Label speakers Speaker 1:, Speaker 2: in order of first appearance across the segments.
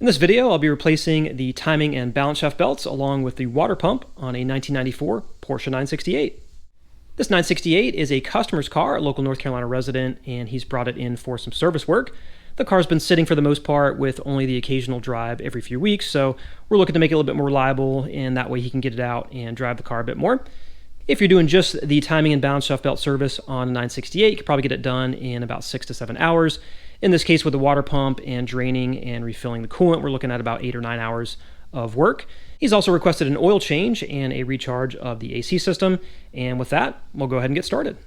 Speaker 1: In this video, I'll be replacing the timing and balance shaft belts along with the water pump on a 1994 Porsche 968. This 968 is a customer's car, a local North Carolina resident, and he's brought it in for some service work. The car's been sitting for the most part with only the occasional drive every few weeks, so we're looking to make it a little bit more reliable, and that way he can get it out and drive the car a bit more. If you're doing just the timing and balance shaft belt service on a 968, you could probably get it done in about 6 to 7 hours. In this case, with the water pump and draining and refilling the coolant, we're looking at about 8 or 9 hours of work. He's also requested an oil change and a recharge of the AC system. And with that, we'll go ahead and get started.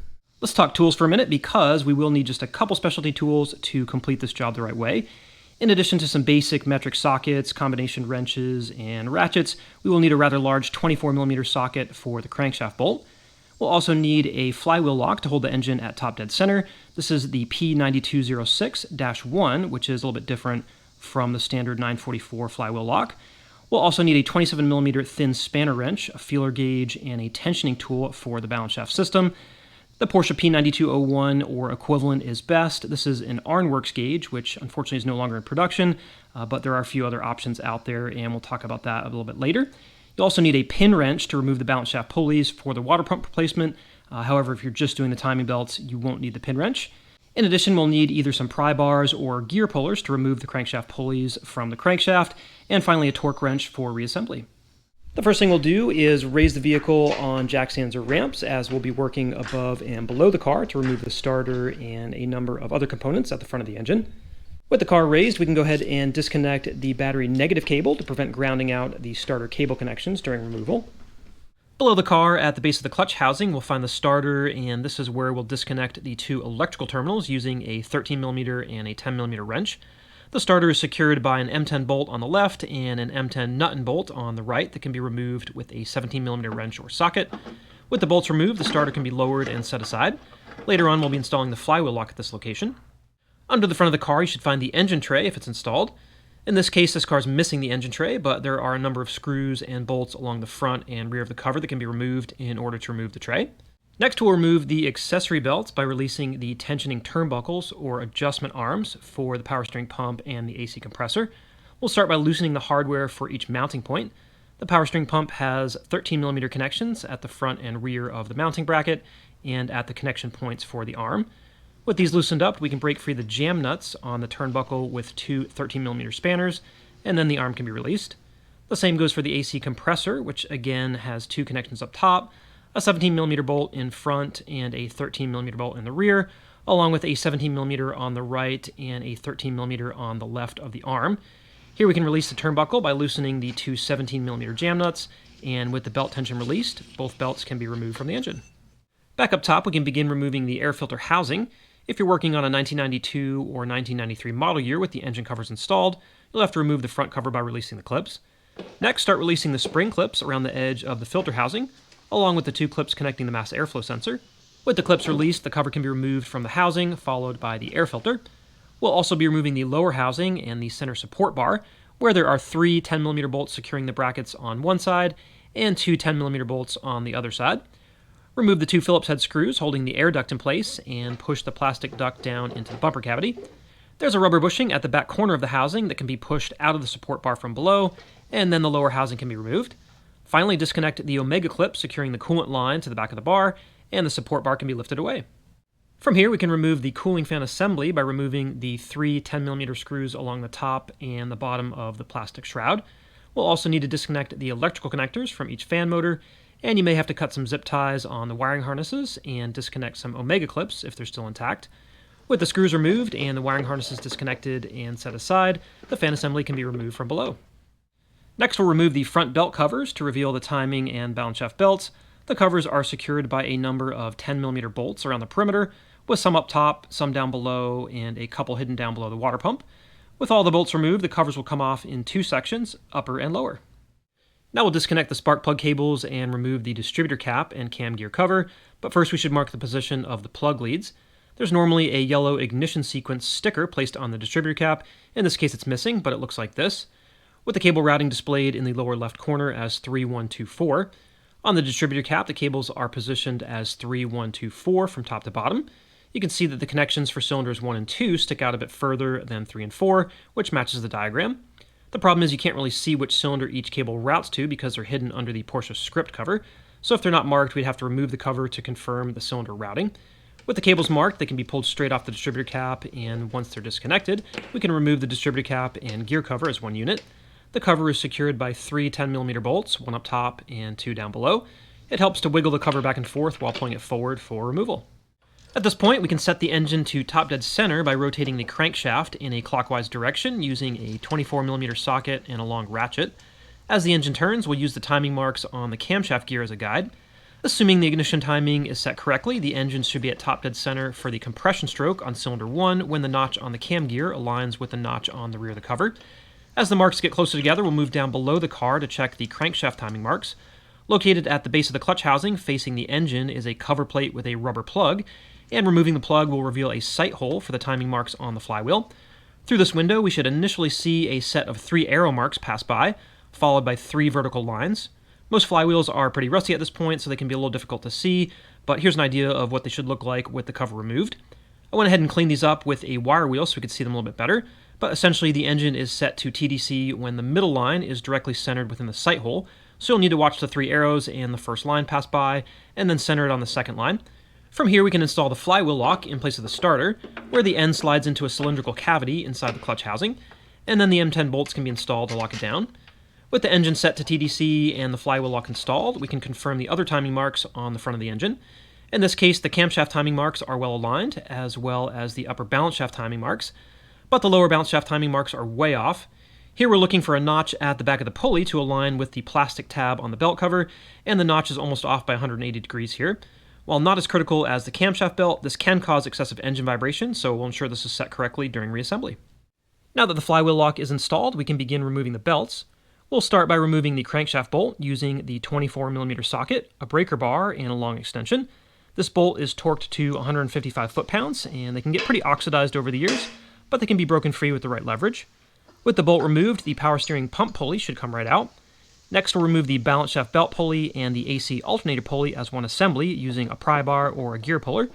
Speaker 1: Let's talk tools for a minute because we will need just a couple specialty tools to complete this job the right way. In addition to some basic metric sockets, combination wrenches, and ratchets, we will need a rather large 24mm socket for the crankshaft bolt. We'll also need a flywheel lock to hold the engine at top dead center. This is the P9206-1, which is a little bit different from the standard 944 flywheel lock. We'll also need a 27mm thin spanner wrench, a feeler gauge, and a tensioning tool for the balance shaft system. The Porsche P9201 or equivalent is best. This is an Ironworks gauge, which unfortunately is no longer in production, but there are a few other options out there, and we'll talk about that a little bit later. You'll also need a pin wrench to remove the balance shaft pulleys for the water pump replacement. However, if you're just doing the timing belts, you won't need the pin wrench. In addition, we'll need either some pry bars or gear pullers to remove the crankshaft pulleys from the crankshaft, and finally a torque wrench for reassembly. The first thing we'll do is raise the vehicle on jack stands or ramps, as we'll be working above and below the car to remove the starter and a number of other components at the front of the engine. With the car raised, we can go ahead and disconnect the battery negative cable to prevent grounding out the starter cable connections during removal. Below the car, at the base of the clutch housing, we'll find the starter, and this is where we'll disconnect the two electrical terminals using a 13mm and a 10mm wrench. The starter is secured by an M10 bolt on the left and an M10 nut and bolt on the right that can be removed with a 17mm wrench or socket. With the bolts removed, the starter can be lowered and set aside. Later on, we'll be installing the flywheel lock at this location. Under the front of the car, you should find the engine tray if it's installed. In this case, this car is missing the engine tray, but there are a number of screws and bolts along the front and rear of the cover that can be removed in order to remove the tray. Next, we'll remove the accessory belts by releasing the tensioning turnbuckles or adjustment arms for the power steering pump and the AC compressor. We'll start by loosening the hardware for each mounting point. The power steering pump has 13mm connections at the front and rear of the mounting bracket and at the connection points for the arm. With these loosened up, we can break free the jam nuts on the turnbuckle with two 13mm spanners, and then the arm can be released. The same goes for the AC compressor, which again has two connections up top, a 17mm bolt in front and a 13mm bolt in the rear, along with a 17mm on the right and a 13mm on the left of the arm. Here we can release the turnbuckle by loosening the two 17mm jam nuts, and with the belt tension released, both belts can be removed from the engine. Back up top, we can begin removing the air filter housing. If you're working on a 1992 or 1993 model year with the engine covers installed, you'll have to remove the front cover by releasing the clips. Next, start releasing the spring clips around the edge of the filter housing, along with the two clips connecting the mass airflow sensor. With the clips released, the cover can be removed from the housing, followed by the air filter. We'll also be removing the lower housing and the center support bar, where there are three 10mm bolts securing the brackets on one side and two 10mm bolts on the other side. Remove the two Phillips head screws holding the air duct in place and push the plastic duct down into the bumper cavity. There's a rubber bushing at the back corner of the housing that can be pushed out of the support bar from below, and then the lower housing can be removed. Finally, disconnect the omega clip securing the coolant line to the back of the bar, and the support bar can be lifted away. From here, we can remove the cooling fan assembly by removing the three 10mm screws along the top and the bottom of the plastic shroud. We'll also need to disconnect the electrical connectors from each fan motor, and you may have to cut some zip ties on the wiring harnesses and disconnect some omega clips if they're still intact. With the screws removed and the wiring harnesses disconnected and set aside, the fan assembly can be removed from below. Next, we'll remove the front belt covers to reveal the timing and balance shaft belts. The covers are secured by a number of 10mm bolts around the perimeter, with some up top, some down below, and a couple hidden down below the water pump. With all the bolts removed, the covers will come off in two sections, upper and lower. Now we'll disconnect the spark plug cables and remove the distributor cap and cam gear cover, but first we should mark the position of the plug leads. There's normally a yellow ignition sequence sticker placed on the distributor cap. In this case it's missing, but it looks like this, with the cable routing displayed in the lower left corner as 3124. On the distributor cap, the cables are positioned as 3124 from top to bottom. You can see that the connections for cylinders 1 and 2 stick out a bit further than 3 and 4, which matches the diagram. The problem is you can't really see which cylinder each cable routes to because they're hidden under the Porsche script cover. So if they're not marked, we'd have to remove the cover to confirm the cylinder routing. With the cables marked, they can be pulled straight off the distributor cap, and once they're disconnected, we can remove the distributor cap and gear cover as one unit. The cover is secured by 3 10mm bolts, one up top and 2 down below. It helps to wiggle the cover back and forth while pulling it forward for removal. At this point, we can set the engine to top dead center by rotating the crankshaft in a clockwise direction using a 24mm socket and a long ratchet. As the engine turns, we'll use the timing marks on the camshaft gear as a guide. Assuming the ignition timing is set correctly, the engine should be at top dead center for the compression stroke on cylinder 1 when the notch on the cam gear aligns with the notch on the rear of the cover. As the marks get closer together, we'll move down below the car to check the crankshaft timing marks. Located at the base of the clutch housing facing the engine is a cover plate with a rubber plug, and removing the plug will reveal a sight hole for the timing marks on the flywheel. Through this window, we should initially see a set of 3 arrow marks pass by, followed by 3 vertical lines. Most flywheels are pretty rusty at this point, so they can be a little difficult to see, but here's an idea of what they should look like with the cover removed. I went ahead and cleaned these up with a wire wheel so we could see them a little bit better, but essentially the engine is set to TDC when the middle line is directly centered within the sight hole, so you'll need to watch the 3 arrows and the first line pass by, and then center it on the second line. From here we can install the flywheel lock in place of the starter, where the end slides into a cylindrical cavity inside the clutch housing, and then the M10 bolts can be installed to lock it down. With the engine set to TDC and the flywheel lock installed, we can confirm the other timing marks on the front of the engine. In this case, the camshaft timing marks are well aligned, as well as the upper balance shaft timing marks, but the lower balance shaft timing marks are way off. Here we're looking for a notch at the back of the pulley to align with the plastic tab on the belt cover, and the notch is almost off by 180 degrees here. While not as critical as the camshaft belt, this can cause excessive engine vibration, so we'll ensure this is set correctly during reassembly. Now that the flywheel lock is installed, we can begin removing the belts. We'll start by removing the crankshaft bolt using the 24mm socket, a breaker bar, and a long extension. This bolt is torqued to 155 foot-pounds, and they can get pretty oxidized over the years, but they can be broken free with the right leverage. With the bolt removed, the power steering pump pulley should come right out. Next, we'll remove the balance shaft belt pulley and the AC alternator pulley as one assembly using a pry bar or a gear puller.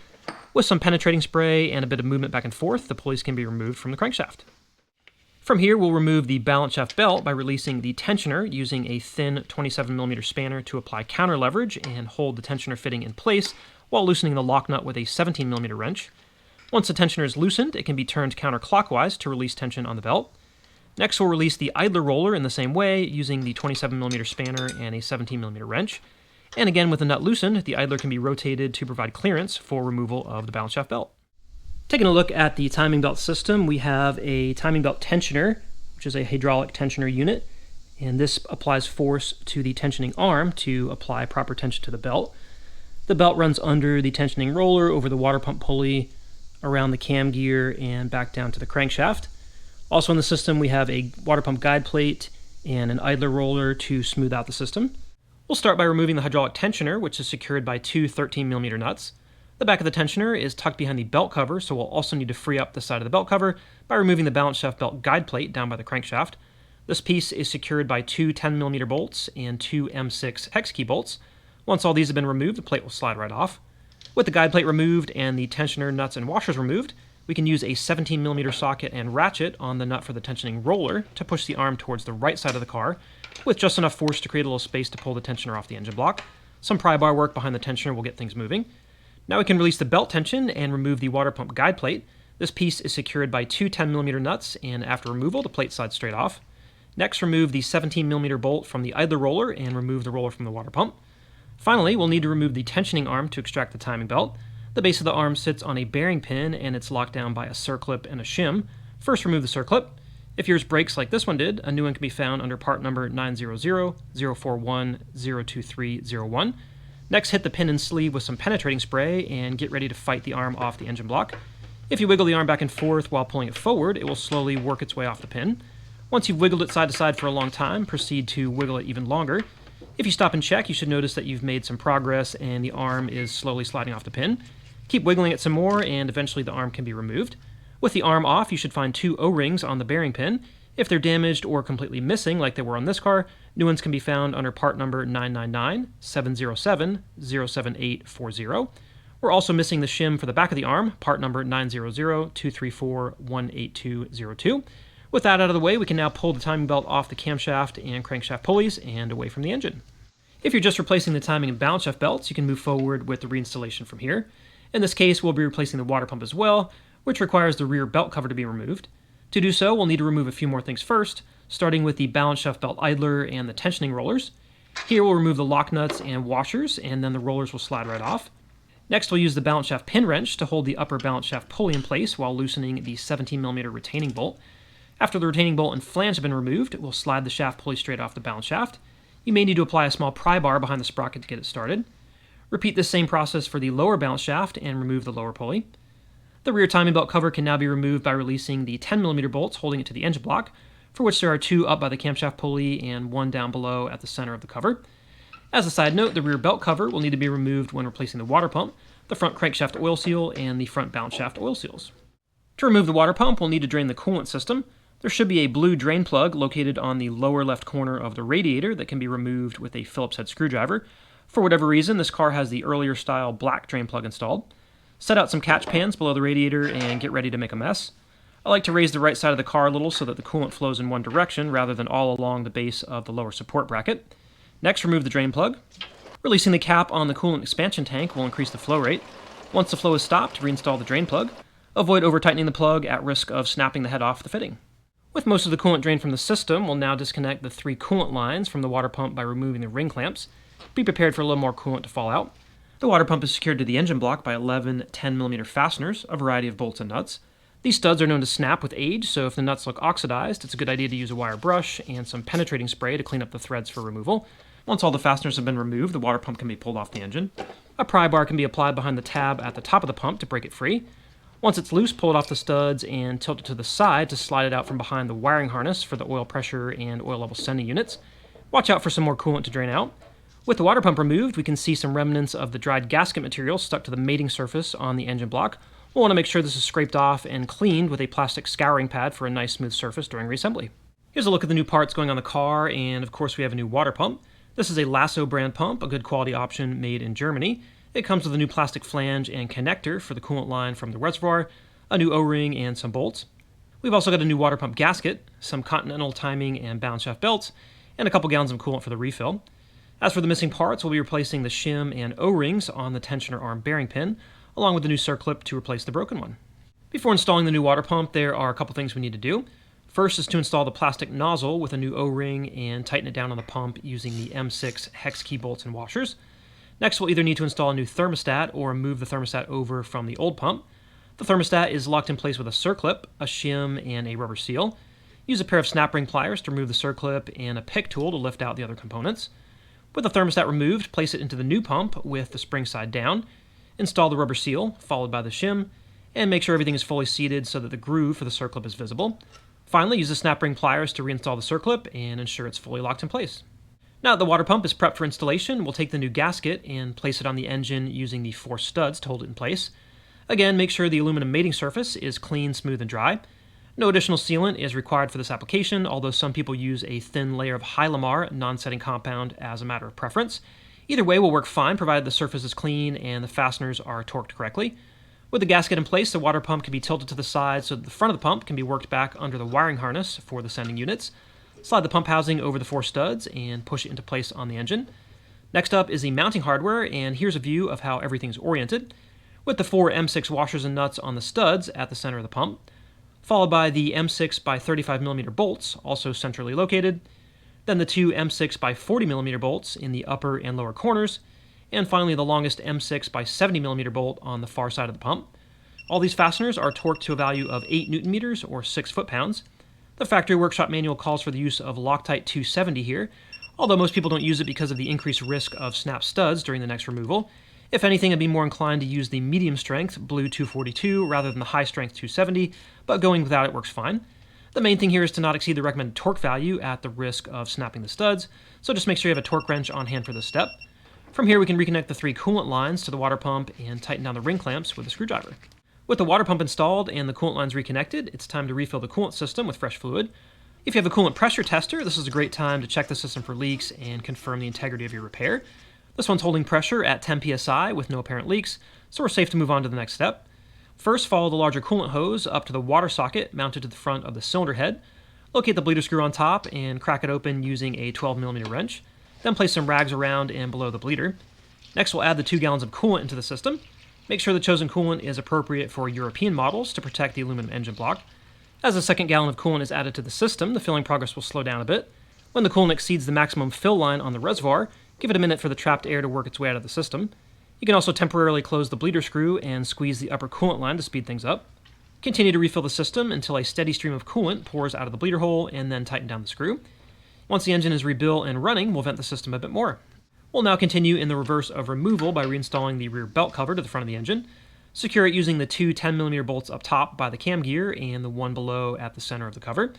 Speaker 1: With some penetrating spray and a bit of movement back and forth, the pulleys can be removed from the crankshaft. From here, we'll remove the balance shaft belt by releasing the tensioner using a thin 27mm spanner to apply counter leverage and hold the tensioner fitting in place while loosening the lock nut with a 17mm wrench. Once the tensioner is loosened, it can be turned counterclockwise to release tension on the belt. Next, we'll release the idler roller in the same way using the 27mm spanner and a 17mm wrench. And again, with the nut loosened, the idler can be rotated to provide clearance for removal of the balance shaft belt. Taking a look at the timing belt system, we have a timing belt tensioner, which is a hydraulic tensioner unit, and this applies force to the tensioning arm to apply proper tension to the belt. The belt runs under the tensioning roller, over the water pump pulley, around the cam gear, and back down to the crankshaft. Also in the system, we have a water pump guide plate and an idler roller to smooth out the system. We'll start by removing the hydraulic tensioner, which is secured by 2 13mm nuts. The back of the tensioner is tucked behind the belt cover, so we'll also need to free up the side of the belt cover by removing the balance shaft belt guide plate down by the crankshaft. This piece is secured by 2 10mm bolts and 2 M6 hex key bolts. Once all these have been removed, the plate will slide right off. With the guide plate removed and the tensioner nuts and washers removed, we can use a 17mm socket and ratchet on the nut for the tensioning roller to push the arm towards the right side of the car, with just enough force to create a little space to pull the tensioner off the engine block. Some pry bar work behind the tensioner will get things moving. Now we can release the belt tension and remove the water pump guide plate. This piece is secured by 2 10mm nuts, and after removal, the plate slides straight off. Next, remove the 17mm bolt from the idler roller and remove the roller from the water pump. Finally, we'll need to remove the tensioning arm to extract the timing belt. The base of the arm sits on a bearing pin, and it's locked down by a circlip and a shim. First, remove the circlip. If yours breaks like this one did, a new one can be found under part number 900-041-02301. Next, hit the pin and sleeve with some penetrating spray and get ready to fight the arm off the engine block. If you wiggle the arm back and forth while pulling it forward, it will slowly work its way off the pin. Once you've wiggled it side to side for a long time, proceed to wiggle it even longer. If you stop and check, you should notice that you've made some progress and the arm is slowly sliding off the pin. Keep wiggling it some more and eventually the arm can be removed. With the arm off, you should find 2 O-rings on the bearing pin. If they're damaged or completely missing, like they were on this car, new ones can be found under part number 999-707-07840. We're also missing the shim for the back of the arm, part number 900-234-18202. With that out of the way, we can now pull the timing belt off the camshaft and crankshaft pulleys and away from the engine. If you're just replacing the timing and balance shaft belts, you can move forward with the reinstallation from here. In this case, we'll be replacing the water pump as well, which requires the rear belt cover to be removed. To do so, we'll need to remove a few more things first, starting with the balance shaft belt idler and the tensioning rollers. Here we'll remove the lock nuts and washers, and then the rollers will slide right off. Next, we'll use the balance shaft pin wrench to hold the upper balance shaft pulley in place while loosening the 17mm retaining bolt. After the retaining bolt and flange have been removed, we'll slide the shaft pulley straight off the balance shaft. You may need to apply a small pry bar behind the sprocket to get it started. Repeat this same process for the lower balance shaft and remove the lower pulley. The rear timing belt cover can now be removed by releasing the 10mm bolts holding it to the engine block, for which there are 2 up by the camshaft pulley and 1 down below at the center of the cover. As a side note, the rear belt cover will need to be removed when replacing the water pump, the front crankshaft oil seal, and the front balance shaft oil seals. To remove the water pump, we'll need to drain the coolant system. There should be a blue drain plug located on the lower left corner of the radiator that can be removed with a Phillips head screwdriver. For whatever reason, this car has the earlier style black drain plug installed. Set out some catch pans below the radiator and get ready to make a mess. I like to raise the right side of the car a little so that the coolant flows in one direction rather than all along the base of the lower support bracket. Next, remove the drain plug. Releasing the cap on the coolant expansion tank will increase the flow rate. Once the flow is stopped, reinstall the drain plug. Avoid over-tightening the plug at risk of snapping the head off the fitting. With most of the coolant drained from the system, we'll now disconnect the 3 coolant lines from the water pump by removing the ring clamps. Be prepared for a little more coolant to fall out. The water pump is secured to the engine block by 11 10mm fasteners, a variety of bolts and nuts. These studs are known to snap with age, so if the nuts look oxidized, it's a good idea to use a wire brush and some penetrating spray to clean up the threads for removal. Once all the fasteners have been removed, the water pump can be pulled off the engine. A pry bar can be applied behind the tab at the top of the pump to break it free. Once it's loose, pull it off the studs and tilt it to the side to slide it out from behind the wiring harness for the oil pressure and oil level sending units. Watch out for some more coolant to drain out. With the water pump removed, we can see some remnants of the dried gasket material stuck to the mating surface on the engine block. We'll want to make sure this is scraped off and cleaned with a plastic scouring pad for a nice smooth surface during reassembly. Here's a look at the new parts going on the car, and of course we have a new water pump. This is a Lasso brand pump, a good quality option made in Germany. It comes with a new plastic flange and connector for the coolant line from the reservoir, a new O-ring, and some bolts. We've also got a new water pump gasket, some Continental timing and balance shaft belts, and a couple gallons of coolant for the refill. As for the missing parts, we'll be replacing the shim and O-rings on the tensioner arm bearing pin, along with the new circlip to replace the broken one. Before installing the new water pump, there are a couple things we need to do. First is to install the plastic nozzle with a new O-ring and tighten it down on the pump using the M6 hex key bolts and washers. Next, we'll either need to install a new thermostat or move the thermostat over from the old pump. The thermostat is locked in place with a circlip, a shim, and a rubber seal. Use a pair of snap ring pliers to remove the circlip and a pick tool to lift out the other components. With the thermostat removed, place it into the new pump with the spring side down. Install the rubber seal, followed by the shim, and make sure everything is fully seated so that the groove for the circlip is visible. Finally, use the snap ring pliers to reinstall the circlip and ensure it's fully locked in place. Now that the water pump is prepped for installation, we'll take the new gasket and place it on the engine using the 4 studs to hold it in place. Again, make sure the aluminum mating surface is clean, smooth, and dry. No additional sealant is required for this application, although some people use a thin layer of Hylamar non-setting compound as a matter of preference. Either way will work fine, provided the surface is clean and the fasteners are torqued correctly. With the gasket in place, the water pump can be tilted to the side so that the front of the pump can be worked back under the wiring harness for the sending units. Slide the pump housing over the 4 studs and push it into place on the engine. Next up is the mounting hardware, and here's a view of how everything's oriented. With the 4 M6 washers and nuts on the studs at the center of the pump, followed by the M6 by 35mm bolts, also centrally located, then the 2 M6 by 40mm bolts in the upper and lower corners, and finally the longest M6 by 70mm bolt on the far side of the pump. All these fasteners are torqued to a value of 8 Nm or 6 foot-pounds. The factory workshop manual calls for the use of Loctite 270 here, although most people don't use it because of the increased risk of snap studs during the next removal. If anything, I'd be more inclined to use the medium-strength Blue 242 rather than the high-strength 270, but going without it works fine. The main thing here is to not exceed the recommended torque value at the risk of snapping the studs, so just make sure you have a torque wrench on hand for this step. From here, we can reconnect the 3 coolant lines to the water pump and tighten down the ring clamps with a screwdriver. With the water pump installed and the coolant lines reconnected, it's time to refill the coolant system with fresh fluid. If you have a coolant pressure tester, this is a great time to check the system for leaks and confirm the integrity of your repair. This one's holding pressure at 10 psi with no apparent leaks, so we're safe to move on to the next step. First, follow the larger coolant hose up to the water socket mounted to the front of the cylinder head. Locate the bleeder screw on top and crack it open using a 12mm wrench. Then place some rags around and below the bleeder. Next, we'll add the 2 gallons of coolant into the system. Make sure the chosen coolant is appropriate for European models to protect the aluminum engine block. As the second gallon of coolant is added to the system, the filling progress will slow down a bit. When the coolant exceeds the maximum fill line on the reservoir, give it a minute for the trapped air to work its way out of the system. You can also temporarily close the bleeder screw and squeeze the upper coolant line to speed things up. Continue to refill the system until a steady stream of coolant pours out of the bleeder hole, and then tighten down the screw. Once the engine is rebuilt and running, we'll vent the system a bit more. We'll now continue in the reverse of removal by reinstalling the rear belt cover to the front of the engine. Secure it using the 2 10mm bolts up top by the cam gear and the one below at the center of the cover.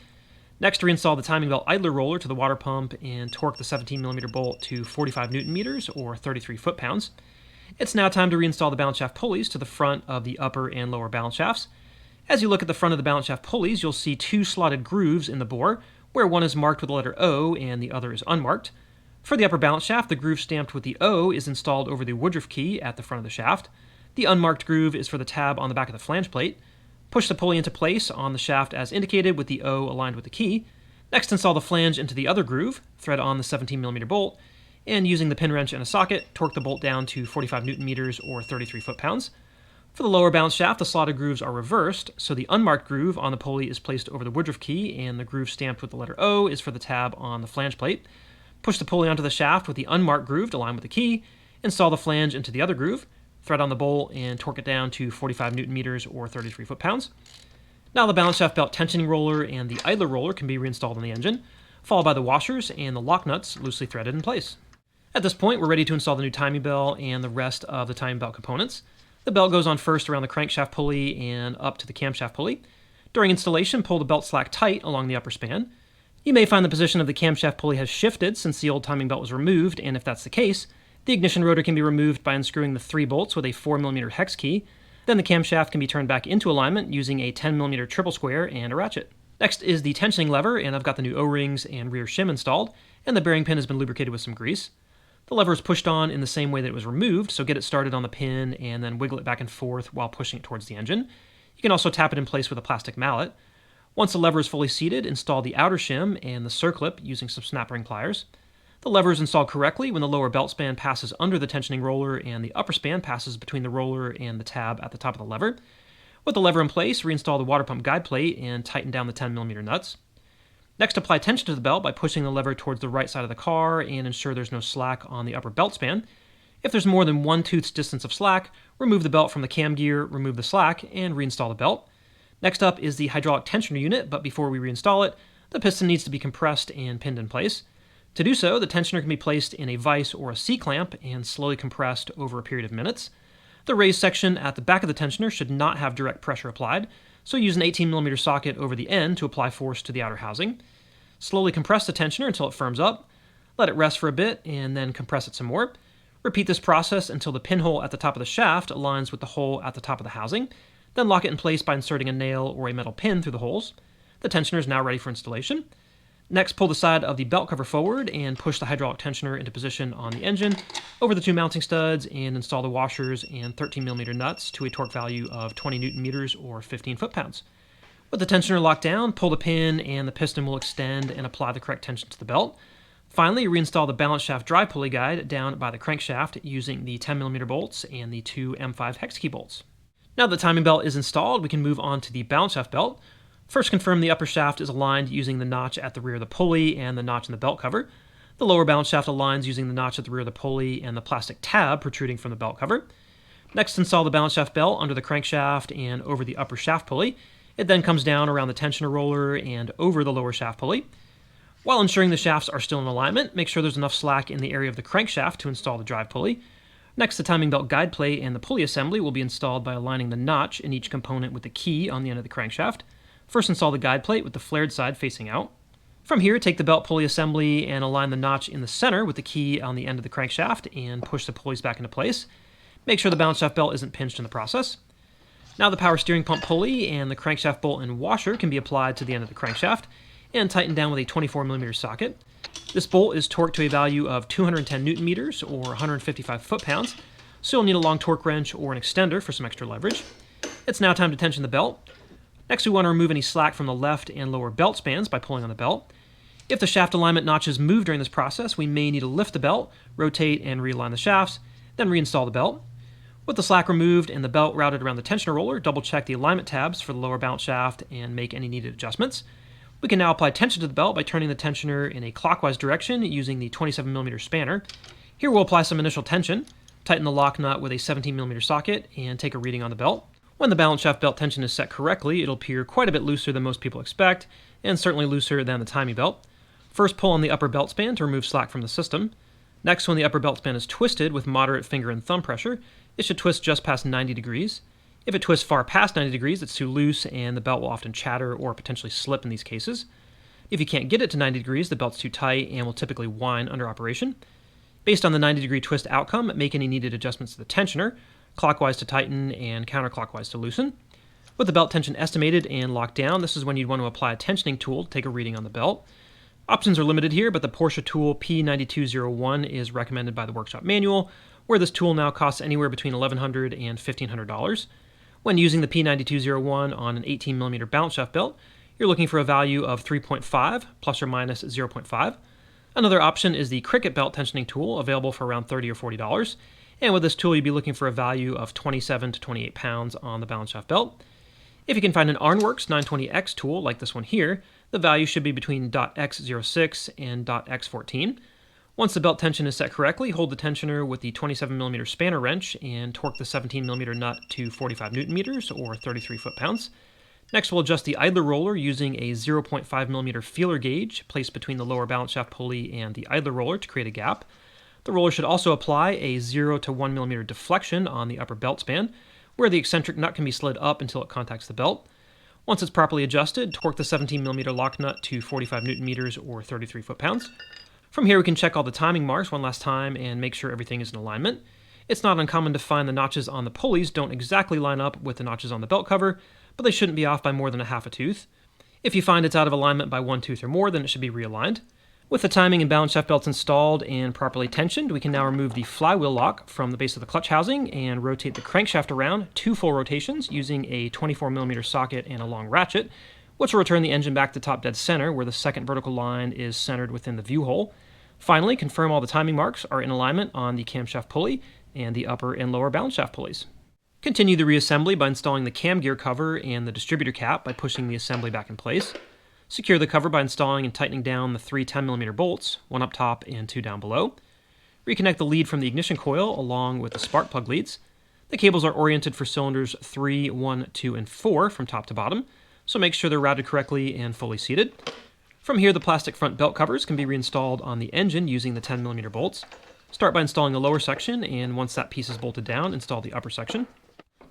Speaker 1: Next, reinstall the timing belt idler roller to the water pump and torque the 17mm bolt to 45 Nm or 33 foot-pounds. It's now time to reinstall the balance shaft pulleys to the front of the upper and lower balance shafts. As you look at the front of the balance shaft pulleys, you'll see 2 slotted grooves in the bore, where one is marked with the letter O and the other is unmarked. For the upper balance shaft, the groove stamped with the O is installed over the woodruff key at the front of the shaft. The unmarked groove is for the tab on the back of the flange plate. Push the pulley into place on the shaft as indicated with the O aligned with the key. Next, install the flange into the other groove, thread on the 17mm bolt, and using the pin wrench and a socket, torque the bolt down to 45 Nm or 33 foot-pounds. For the lower balance shaft, the slotted grooves are reversed, so the unmarked groove on the pulley is placed over the woodruff key, and the groove stamped with the letter O is for the tab on the flange plate. Push the pulley onto the shaft with the unmarked groove to align with the key, install the flange into the other groove, thread on the bolt, and torque it down to 45 Nm or 33 foot-pounds. Now the balance shaft belt tensioning roller and the idler roller can be reinstalled in the engine, followed by the washers and the lock nuts loosely threaded in place. At this point, we're ready to install the new timing belt and the rest of the timing belt components. The belt goes on first around the crankshaft pulley and up to the camshaft pulley. During installation, pull the belt slack tight along the upper span. You may find the position of the camshaft pulley has shifted since the old timing belt was removed, and if that's the case, the ignition rotor can be removed by unscrewing the 3 bolts with a 4mm hex key. Then the camshaft can be turned back into alignment using a 10mm triple square and a ratchet. Next is the tensioning lever, and I've got the new O-rings and rear shim installed, and the bearing pin has been lubricated with some grease. The lever is pushed on in the same way that it was removed, so get it started on the pin and then wiggle it back and forth while pushing it towards the engine. You can also tap it in place with a plastic mallet. Once the lever is fully seated, install the outer shim and the circlip using some snap ring pliers. The lever is installed correctly when the lower belt span passes under the tensioning roller and the upper span passes between the roller and the tab at the top of the lever. With the lever in place, reinstall the water pump guide plate and tighten down the 10mm nuts. Next, apply tension to the belt by pushing the lever towards the right side of the car and ensure there's no slack on the upper belt span. If there's more than 1 tooth's distance of slack, remove the belt from the cam gear, remove the slack, and reinstall the belt. Next up is the hydraulic tensioner unit, but before we reinstall it, the piston needs to be compressed and pinned in place. To do so, the tensioner can be placed in a vise or a C-clamp and slowly compressed over a period of minutes. The raised section at the back of the tensioner should not have direct pressure applied, so use an 18mm socket over the end to apply force to the outer housing. Slowly compress the tensioner until it firms up. Let it rest for a bit and then compress it some more. Repeat this process until the pinhole at the top of the shaft aligns with the hole at the top of the housing. Then lock it in place by inserting a nail or a metal pin through the holes. The tensioner is now ready for installation. Next, pull the side of the belt cover forward and push the hydraulic tensioner into position on the engine over the 2 mounting studs and install the washers and 13mm nuts to a torque value of 20 Nm or 15 foot-pounds. With the tensioner locked down, pull the pin and the piston will extend and apply the correct tension to the belt. Finally, reinstall the balance shaft drive pulley guide down by the crankshaft using the 10mm bolts and the 2 M5 hex key bolts. Now that the timing belt is installed, we can move on to the balance shaft belt. First, confirm the upper shaft is aligned using the notch at the rear of the pulley and the notch in the belt cover. The lower balance shaft aligns using the notch at the rear of the pulley and the plastic tab protruding from the belt cover. Next, install the balance shaft belt under the crankshaft and over the upper shaft pulley. It then comes down around the tensioner roller and over the lower shaft pulley. While ensuring the shafts are still in alignment, make sure there's enough slack in the area of the crankshaft to install the drive pulley. Next, the timing belt guide plate and the pulley assembly will be installed by aligning the notch in each component with the key on the end of the crankshaft. First, install the guide plate with the flared side facing out. From here, take the belt pulley assembly and align the notch in the center with the key on the end of the crankshaft and push the pulleys back into place. Make sure the balance shaft belt isn't pinched in the process. Now the power steering pump pulley and the crankshaft bolt and washer can be applied to the end of the crankshaft and tightened down with a 24mm socket. This bolt is torqued to a value of 210 Nm or 155 foot-pounds, so you'll need a long torque wrench or an extender for some extra leverage. It's now time to tension the belt. Next, we want to remove any slack from the left and lower belt spans by pulling on the belt. If the shaft alignment notches move during this process, we may need to lift the belt, rotate and realign the shafts, then reinstall the belt. With the slack removed and the belt routed around the tensioner roller, double-check the alignment tabs for the lower balance shaft and make any needed adjustments. We can now apply tension to the belt by turning the tensioner in a clockwise direction using the 27mm spanner. Here we'll apply some initial tension, tighten the lock nut with a 17mm socket, and take a reading on the belt. When the balance shaft belt tension is set correctly, it'll appear quite a bit looser than most people expect, and certainly looser than the timing belt. First, pull on the upper belt span to remove slack from the system. Next, when the upper belt span is twisted with moderate finger and thumb pressure, it should twist just past 90 degrees. If it twists far past 90 degrees, it's too loose and the belt will often chatter or potentially slip in these cases. If you can't get it to 90 degrees, the belt's too tight and will typically whine under operation. Based on the 90-degree twist outcome, make any needed adjustments to the tensioner, clockwise to tighten and counterclockwise to loosen. With the belt tension estimated and locked down, this is when you'd want to apply a tensioning tool to take a reading on the belt. Options are limited here, but the Porsche tool P9201 is recommended by the workshop manual, where this tool now costs anywhere between $1,100 and $1,500. When using the P9201 on an 18mm balance shaft belt, you're looking for a value of 3.5 plus or minus 0.5. Another option is the Cricut belt tensioning tool, available for around $30 or $40. And with this tool, you'd be looking for a value of 27 to 28 pounds on the balance shaft belt. If you can find an Arnworks 920X tool like this one here, the value should be between .x06 and .x14. Once the belt tension is set correctly, hold the tensioner with the 27mm spanner wrench and torque the 17mm nut to 45 newton meters or 33 foot-pounds. Next, we'll adjust the idler roller using a 0.5mm feeler gauge placed between the lower balance shaft pulley and the idler roller to create a gap. The roller should also apply a 0 to 1mm deflection on the upper belt span, where the eccentric nut can be slid up until it contacts the belt. Once it's properly adjusted, torque the 17mm lock nut to 45 newton meters or 33 foot-pounds. From here, we can check all the timing marks one last time and make sure everything is in alignment. It's not uncommon to find the notches on the pulleys don't exactly line up with the notches on the belt cover, but they shouldn't be off by more than a half a tooth. If you find it's out of alignment by 1 tooth or more, then it should be realigned. With the timing and balance shaft belts installed and properly tensioned, we can now remove the flywheel lock from the base of the clutch housing and rotate the crankshaft around 2 full rotations using a 24mm socket and a long ratchet, which will return the engine back to top dead center where the second vertical line is centered within the view hole. Finally, confirm all the timing marks are in alignment on the camshaft pulley and the upper and lower balance shaft pulleys. Continue the reassembly by installing the cam gear cover and the distributor cap by pushing the assembly back in place. Secure the cover by installing and tightening down the 3 10mm bolts, 1 up top and 2 down below. Reconnect the lead from the ignition coil along with the spark plug leads. The cables are oriented for cylinders 3, 1, 2, and 4 from top to bottom, so make sure they're routed correctly and fully seated. From here, the plastic front belt covers can be reinstalled on the engine using the 10mm bolts. Start by installing the lower section, and once that piece is bolted down, install the upper section.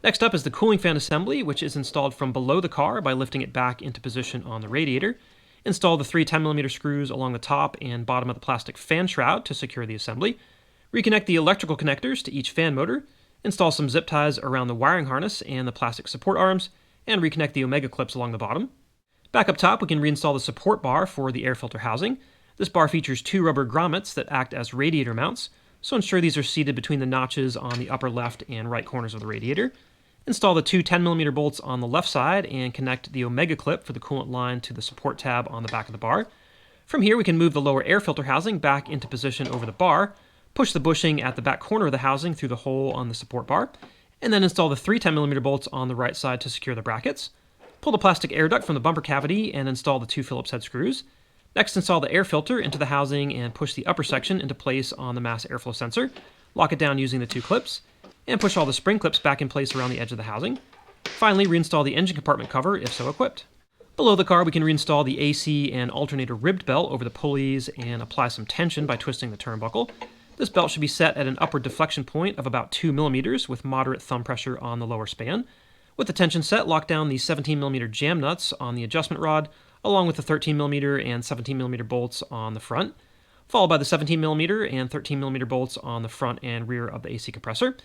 Speaker 1: Next up is the cooling fan assembly, which is installed from below the car by lifting it back into position on the radiator. Install the 3 10mm screws along the top and bottom of the plastic fan shroud to secure the assembly. Reconnect the electrical connectors to each fan motor. Install some zip ties around the wiring harness and the plastic support arms, and reconnect the omega clips along the bottom. Back up top, we can reinstall the support bar for the air filter housing. This bar features 2 rubber grommets that act as radiator mounts, so ensure these are seated between the notches on the upper left and right corners of the radiator. Install the 2 10mm bolts on the left side and connect the omega clip for the coolant line to the support tab on the back of the bar. From here, we can move the lower air filter housing back into position over the bar, push the bushing at the back corner of the housing through the hole on the support bar, and then install the 3 10mm bolts on the right side to secure the brackets. Pull the plastic air duct from the bumper cavity and install the 2 Phillips head screws. Next, install the air filter into the housing and push the upper section into place on the mass airflow sensor. Lock it down using the 2 clips, and push all the spring clips back in place around the edge of the housing. Finally, reinstall the engine compartment cover if so equipped. Below the car, we can reinstall the AC and alternator ribbed belt over the pulleys and apply some tension by twisting the turnbuckle. This belt should be set at an upward deflection point of about 2 millimeters with moderate thumb pressure on the lower span. With the tension set, lock down the 17mm jam nuts on the adjustment rod, along with the 13mm and 17mm bolts on the front, followed by the 17mm and 13mm bolts on the front and rear of the AC compressor.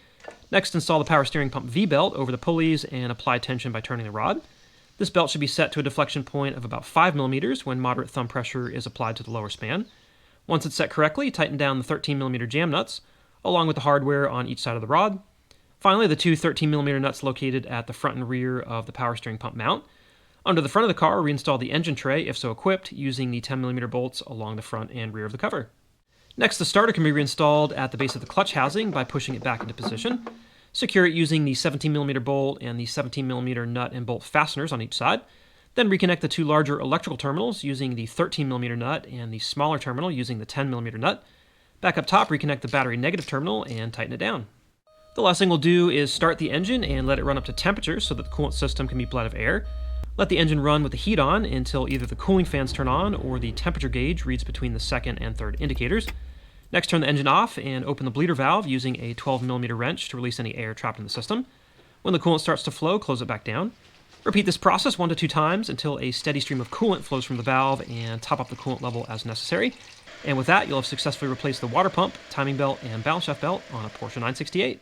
Speaker 1: Next, install the power steering pump V-belt over the pulleys and apply tension by turning the rod. This belt should be set to a deflection point of about 5 millimeters when moderate thumb pressure is applied to the lower span. Once it's set correctly, tighten down the 13mm jam nuts, along with the hardware on each side of the rod. Finally, the 2 13mm nuts located at the front and rear of the power steering pump mount. Under the front of the car, reinstall the engine tray, if so equipped, using the 10mm bolts along the front and rear of the cover. Next, the starter can be reinstalled at the base of the clutch housing by pushing it back into position. Secure it using the 17mm bolt and the 17mm nut and bolt fasteners on each side. Then reconnect the two larger electrical terminals using the 13mm nut and the smaller terminal using the 10mm nut. Back up top, reconnect the battery negative terminal and tighten it down. The last thing we'll do is start the engine and let it run up to temperature so that the coolant system can be bled of air. Let the engine run with the heat on until either the cooling fans turn on or the temperature gauge reads between the second and third indicators. Next, turn the engine off and open the bleeder valve using a 12mm wrench to release any air trapped in the system. When the coolant starts to flow, close it back down. Repeat this process 1 to 2 times until a steady stream of coolant flows from the valve, and top up the coolant level as necessary. And with that, you'll have successfully replaced the water pump, timing belt, and balance shaft belt on a Porsche 968.